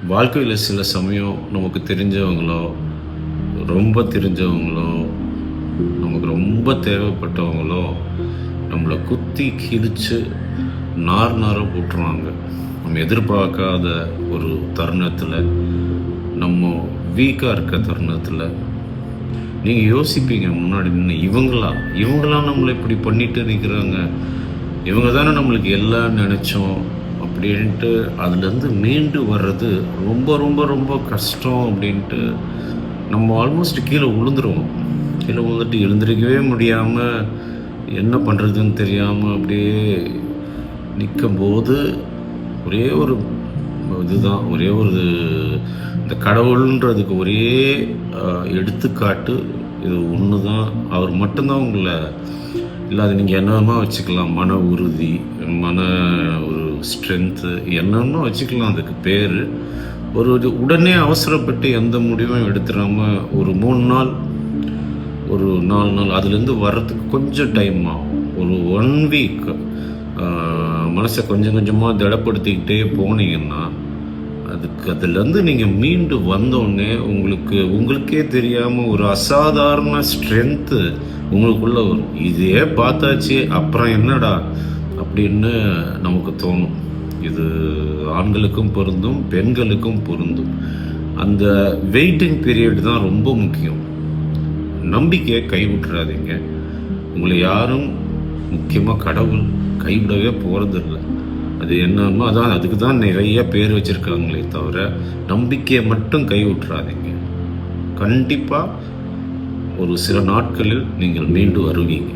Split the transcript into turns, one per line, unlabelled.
வாழ்க்கையில் சில சமயம் நமக்கு தெரிஞ்சவங்களோ, ரொம்ப தெரிஞ்சவங்களோ, நமக்கு ரொம்ப தேவைப்பட்டவங்களோ, நம்மளை குத்தி கிழிச்சு நார் நாராக போட்டுருவாங்க. நம்ம எதிர்பார்க்காத ஒரு தருணத்தில், நம்ம வீக்காக இருக்க தருணத்தில், நீங்கள் யோசிப்பீங்க முன்னாடி நின்று, இவங்களாம் நம்மளை இப்படி பண்ணிட்டு நிற்கிறாங்க, இவங்க தானே நம்மளுக்கு எல்லாம் நினச்சோம் அப்படின்ட்டு. அதுலேருந்து மீண்டு வர்றது ரொம்ப ரொம்ப ரொம்ப கஷ்டம் அப்படின்ட்டு நம்ம ஆல்மோஸ்ட் கீழே விழுந்துருவோம். கீழே விழுந்துட்டு எழுந்திரிக்கவே முடியாமல், என்ன பண்ணுறதுன்னு தெரியாமல் அப்படியே நிற்கும்போது, ஒரே ஒரு இதுதான், ஒரே ஒரு இந்த கடவுள்ன்றதுக்கு ஒரே எடுத்துக்காட்டு இது ஒன்று தான். அவர் மட்டும்தான் உங்களை, இல்லாத நீங்கள் என்னமா வச்சுக்கலாம், மன உறுதி, மன ஒரு ஸ்ட்ரென்த்து என்னன்னா வச்சுக்கலாம். அதுக்கு பேர் ஒரு உடனே அவசரப்பட்டு எந்த முடிவும் எடுத்துடாமல் ஒரு 3 நாள், ஒரு 4 நாள் அதுலேருந்து வர்றதுக்கு கொஞ்சம் டைம் ஆகும். ஒரு 1 வீக் மனசை கொஞ்சம் கொஞ்சமாக திடப்படுத்திக்கிட்டே போனீங்கன்னா, அதுலேருந்து நீங்கள் மீண்டு வந்தோடனே உங்களுக்கே தெரியாமல் ஒரு அசாதாரண ஸ்ட்ரென்த்து உங்களுக்குள்ளே வரும். இதே பார்த்தாச்சு அப்புறம் என்னடா அப்படின்னு நமக்கு தோணும். இது ஆண்களுக்கும் பொருந்தும், பெண்களுக்கும் பொருந்தும். அந்த வெயிட்டிங் பீரியட் தான் ரொம்ப முக்கியம். நம்பிக்கையை கைவிட்டுறாதீங்க. உங்களை யாரும், முக்கியமாக கடவுள் கைவிடவே போகிறதில்ல. அது என்னமோ அதான், அதுக்கு தான் நிறைய பேர் வச்சுருக்காங்களே தவிர, நம்பிக்கையை மட்டும் கைவிட்டுறாதீங்க. கண்டிப்பாக ஒரு சில நாட்களில் நீங்கள் மீண்டு வருவீங்க.